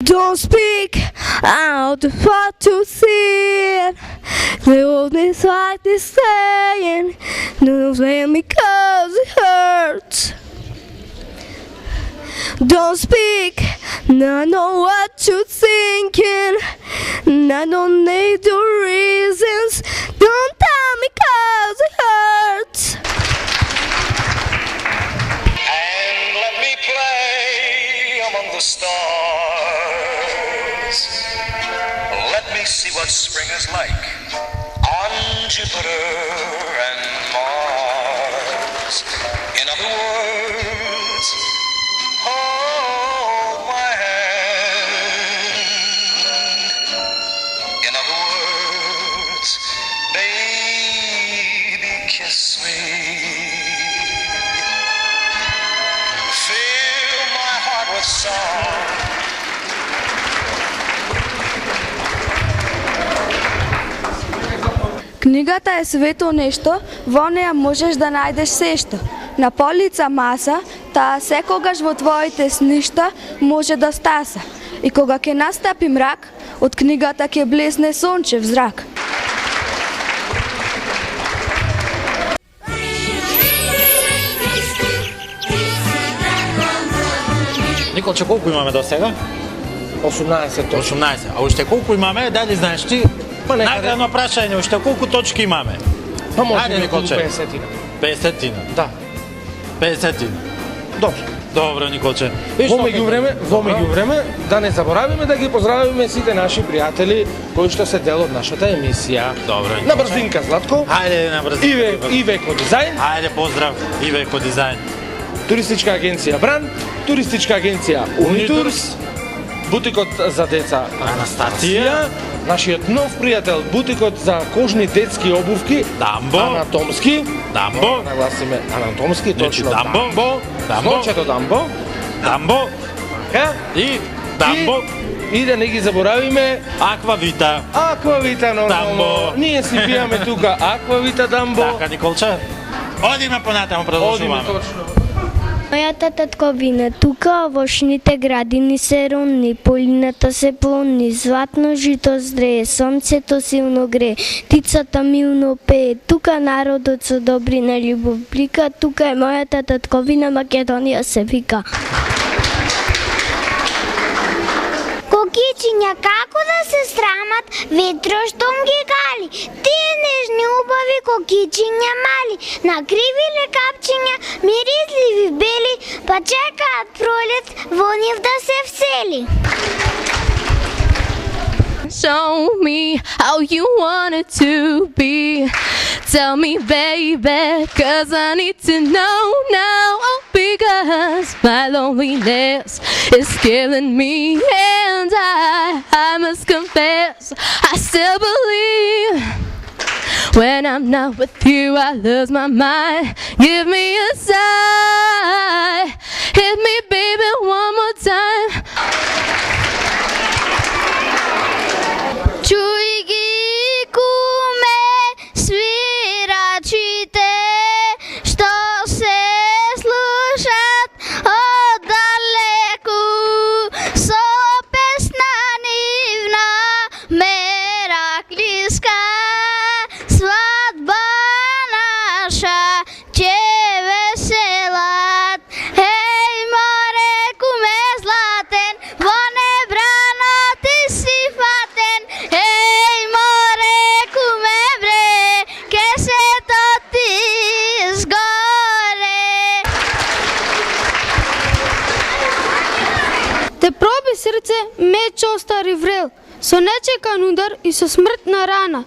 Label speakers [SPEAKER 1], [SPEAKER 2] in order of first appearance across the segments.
[SPEAKER 1] Don't speak out of what to see. The oldest like this saying, don't blame me cause it hurts. Don't speak, I know what you're thinking, I don't need the reasons. Don't tell me cause it hurts.
[SPEAKER 2] And let me play among the stars. Let me see what spring is like on Jupiter and Mars. In other words, hold my hand. In other words, baby, kiss me. Fill my heart with song.
[SPEAKER 1] Книгата е свето нешто, во неја можеш да најдеш сешто. На полица маса, таа секогаш во твоите сништа може да стаса. И кога ќе настапи мрак, од книгата ќе блесне сончев зрак.
[SPEAKER 3] Николче, колку имаме до сега?
[SPEAKER 4] 18 точки.
[SPEAKER 3] 18. А уште колку имаме? Дали знаеш ти? Наградно прашање, уште колку точки имаме?
[SPEAKER 4] Па може
[SPEAKER 3] Ајде,
[SPEAKER 4] би
[SPEAKER 3] Николче.
[SPEAKER 4] 50-тина.
[SPEAKER 3] 50-тина.
[SPEAKER 4] Да.
[SPEAKER 3] 50-тина.
[SPEAKER 4] Добро.
[SPEAKER 3] Добро, Николче.
[SPEAKER 4] Во меѓувреме, да не заборавиме да ги поздравиме сите наши пријатели кои што се дел од нашата емисија.
[SPEAKER 3] Добро.
[SPEAKER 4] На брзинка, Златко.
[SPEAKER 3] Ајде на брзинка.
[SPEAKER 4] Ивеко дизајн.
[SPEAKER 3] Ајде, поздрав. Ивеко дизајн.
[SPEAKER 4] Туристичка агенција Бран, туристичка агенција Унитурс, бутикот за деца
[SPEAKER 3] Анастасија,
[SPEAKER 4] нашиот нов пријател бутикот за кожни детски обувки
[SPEAKER 3] Дамбо.
[SPEAKER 4] Анатомски.
[SPEAKER 3] Дамбо.
[SPEAKER 4] Нагласиме анатомски, точно.
[SPEAKER 3] Дамбо. Дамбо.
[SPEAKER 4] Слончето Дамбо.
[SPEAKER 3] Дамбо. И Дамбо.
[SPEAKER 4] И да не ги заборавиме
[SPEAKER 3] Аквавита.
[SPEAKER 4] Аквавита нормално.
[SPEAKER 3] Дамбо.
[SPEAKER 4] Ние си пијаме тука Аквавита Дамбо.
[SPEAKER 3] Така, Николче. Одиме понатаму, продолжуваме.
[SPEAKER 4] Одиме точно.
[SPEAKER 5] Мојата татковина, тука овошните градини се ронни, полината се плонни, златно жито здрее, сонцето силно грее, птицата милно пее, тука народот со добрина љубов блика, тука е мојата татковина, Македонија се вика.
[SPEAKER 6] Кокичиња како да се срамат, ветро штом ги гали. Тие нежни убави кокичиња мали, накривиле капчиња, миризливи бели, па чекаат пролет во нив да се всели.
[SPEAKER 1] Show me how you want it to be. Tell me, baby, cause I need to know now. Oh, because my loneliness is killing me. And I must confess, I still believe. When I'm not with you, I lose my mind. Give me a sign. Hit me, baby, one more time.
[SPEAKER 6] Чуј ги куме свирачите, што се слушат оддалеку, со песна нивна мераклиска, свадба наша ќе веселат. Еј море куме златен, во небрано ти си фатен. Еј море куме бре, ке се тоти сгоре.
[SPEAKER 1] Те проби срце, меч остари врел, со нечекан удар и со смртна рана.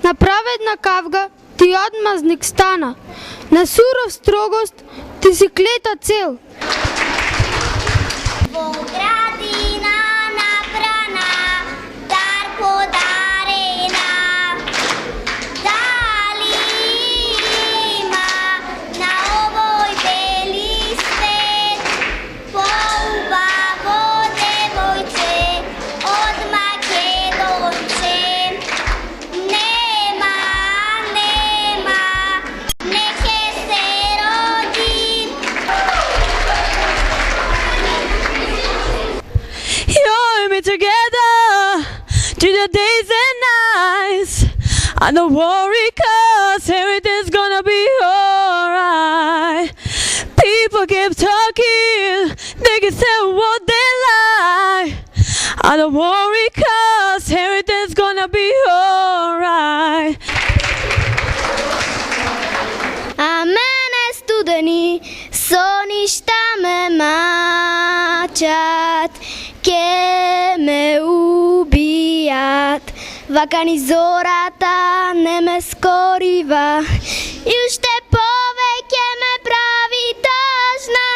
[SPEAKER 1] На праведна кавга ти одмазник стана, на суров строгост ти си клета цел.
[SPEAKER 6] Во градина набрана, дар подарена, дали има на овој бели свет поубаво девојче од Македонче. Нема, нека се роди.
[SPEAKER 7] me together through the days and nights. I don't worry 'cause everything's gonna be alright. People keep talking, they can say what they like. I don't worry 'cause everything's gonna be alright.
[SPEAKER 5] А мене студени соништа ме мачат, ке ме убијат. Вака ни зората не ме скорива и уште повеќе ме прави тажна.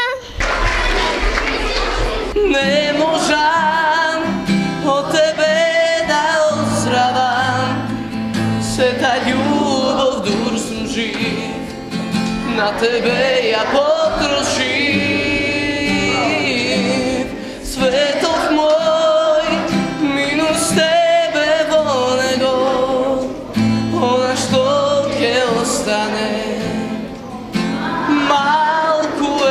[SPEAKER 7] Не можам од тебе да оздравам, сета љубов дур сум жив, на тебе ја потрошив. Светов мој, минус тебе во него, она што ќе остане малку е.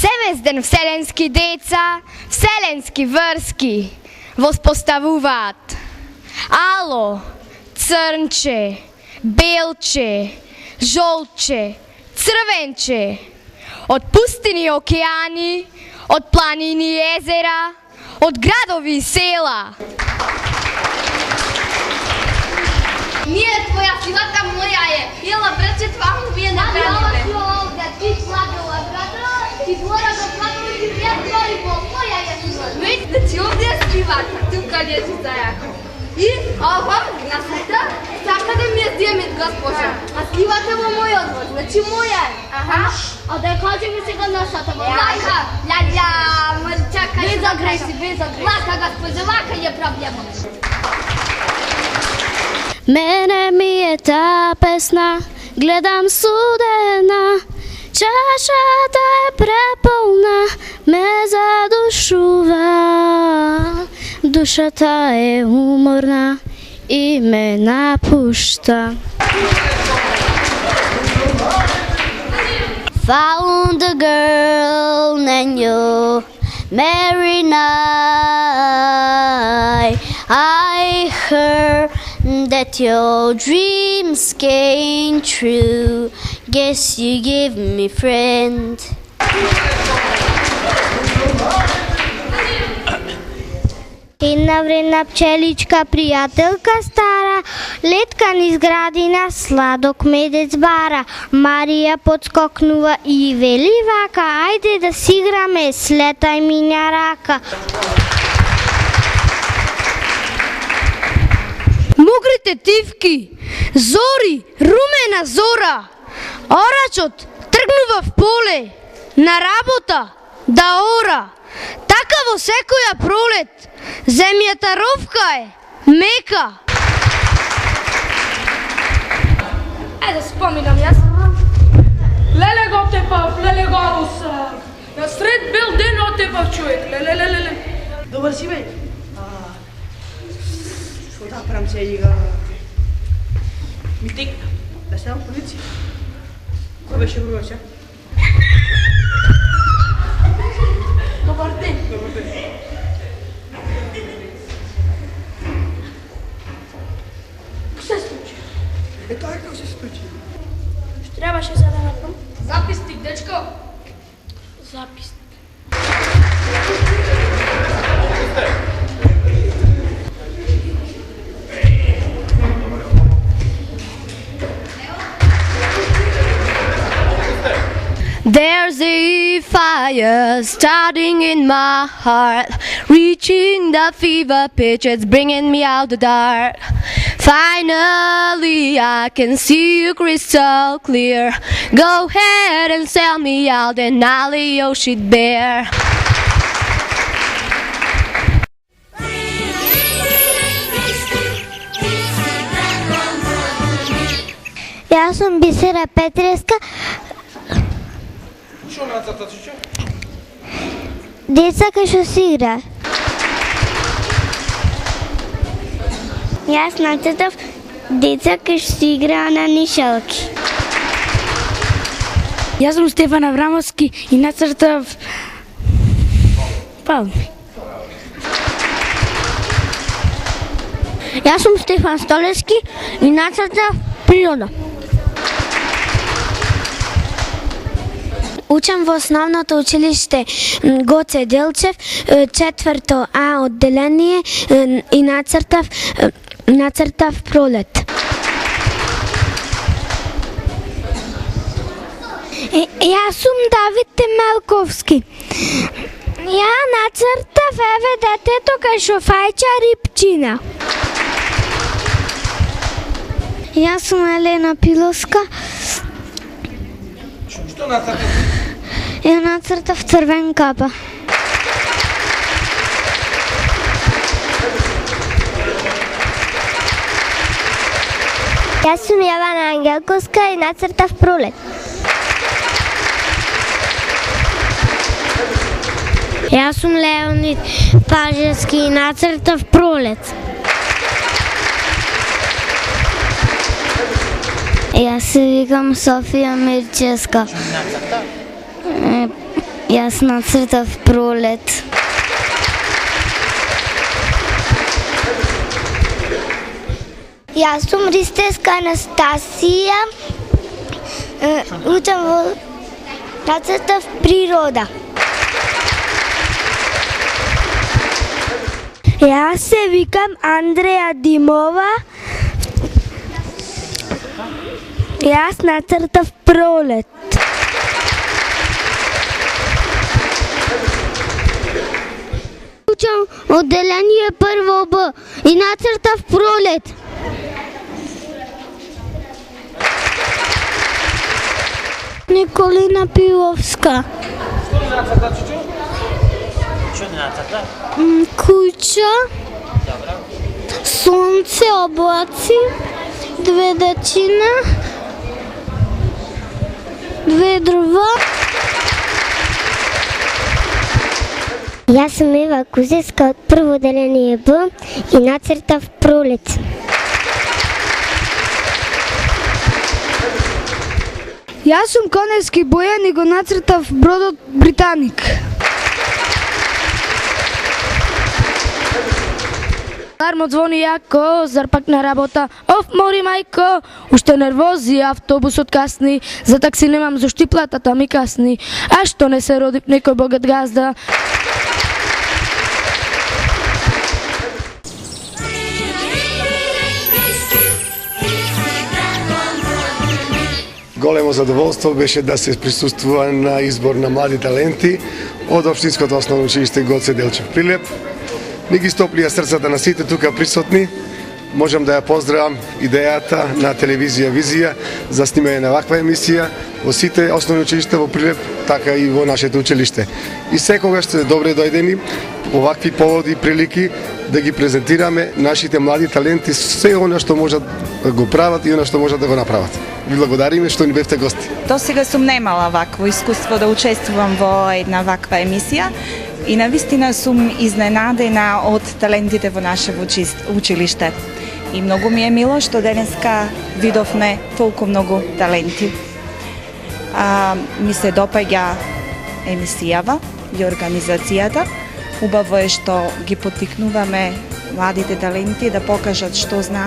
[SPEAKER 5] Семезден вселенски деца, вселенски врски воспоставуваат. Ало, црнче, белче, жолче, црвенче, од пустини океани, од планини езера, од градови и села.
[SPEAKER 1] Ние твоја сивата моја е. Ела брате, това му вие не правите.
[SPEAKER 5] Ти слагала брата, ти двора го плакала и ти ја твори по моја е сивата.
[SPEAKER 1] Видите, ти овде е сивата, тука не е зајако. И ова на света сака да ми ја земет госпожа.
[SPEAKER 5] А сивата во мојот двор, значи моја е.
[SPEAKER 1] Аха.
[SPEAKER 5] А да ја кажем и сега нашата во
[SPEAKER 1] Лака, ля, чакај.
[SPEAKER 5] Без агресија, без агресија.
[SPEAKER 1] Лака, госпожа, лака е проблемот.
[SPEAKER 5] Мене ми е таа песна, гледам судена, чашата е преполна, ме задушува. Душата е уморна и ме напушта. Found a girl named you, Mary Night. I heard that your dreams came true. Guess you give me friend. Една вредна пчеличка, пријателка стара, летка низ градина, сладок медец бара. Марија подскокнува и вели вака, ајде да си играме, слетај минја рака. Мокрите тивки, зори, румена зора. Орачот тргнува в поле, на работа, да ора. Така во секоја пролет, земјата ровка е, мека.
[SPEAKER 1] Ајде споминам јас. Леле го тепав, леле го усак. На сред бел ден отепав човек, леле.
[SPEAKER 8] Добар си бе? Што да правам сега? Ми текна. Да ставам полиција. Кој беше бројча?
[SPEAKER 1] Добар ден.
[SPEAKER 8] Добар ден.
[SPEAKER 1] Се случи?
[SPEAKER 8] Тоа како се случи?
[SPEAKER 1] Што требаше за да направам? Записник, дечко. Записник.
[SPEAKER 5] There's a fire starting in my heart, reaching the fever pitch, it's bringing me out the dark. Finally, I can see you crystal clear. Go ahead and sell me out and I'll lay your shit bare. Јас сум Бисера Петреска.
[SPEAKER 4] Што нацрта, чичо?
[SPEAKER 5] Деца кај што си игра.
[SPEAKER 6] Јас нацртав деца кои што си играа на нишалки.
[SPEAKER 5] Јас сум Стефан Аврамовски и нацртав палми. Јас сум Стефан Столевски и нацртав природа. Учам во основното училиште Гоце Делчев, 4 А одделение и нацртав пролет. Јас сум Давид Темелковски. Ја нацртав еве детето кај што фаќа рипчина. Јас сум Елена Пиловска.
[SPEAKER 4] Што нацртав?
[SPEAKER 5] Ја нацртав црвен капа.
[SPEAKER 6] Јас сум Јована Ангелковска и нацртав пролет.
[SPEAKER 5] Јас сум Леонид Пажевски и нацртав пролет. Јас се викам Софија Мирчевска. Јас нацртав пролет.
[SPEAKER 6] Јас сум Ристеска Анастасија. Учам во нацртав природа.
[SPEAKER 5] Јас се викам Андреја Димова. Јас нацртав пролет. Учам одделение прво Б и нацртав пролет. Николина Пиловска.
[SPEAKER 3] Што ни нацрта?
[SPEAKER 5] Куќа, сонце, облаци, 2 дечина, 2 дрва.
[SPEAKER 6] Јас сум Ева Кузевска од прво одделение Б и нацртав пролет.
[SPEAKER 5] Јас сум Коневски Бојан и го нацртав бродот Британик. Алармот звони јако, зар пак на работа? Оф, мори мајко, уште нервози, автобусот касни, за такси немам зошти платата ми касни. А што не се роди некој богат газда?
[SPEAKER 9] Големо задоволство беше да се присуствува на избор на млади таленти од Општинското основно училиште Гоце Делчев Прилеп. Ни ги стоплија срцата на сите тука присутни. Можам да ја поздравам идејата на телевизија Визија за снимање на ваква емисија во сите основни училишта во Прилеп, така и во нашето училиште. И секогаш сте добре дојдени во вакви поводи и прилики да ги презентираме нашите млади таленти, се она што можат да го прават и она што можат да го направат. Ви благодариме што ни бевте гости.
[SPEAKER 10] До сега сум немала вакво искуство да учествувам во една ваква емисија и навистина сум изненадена од талентите во нашето училиште. И многу ми е мило што денеска видовме толку многу таленти. Ми се допаѓа емисијава и организацијата. Убаво е што ги поттикнуваме младите таленти да покажат што знаат.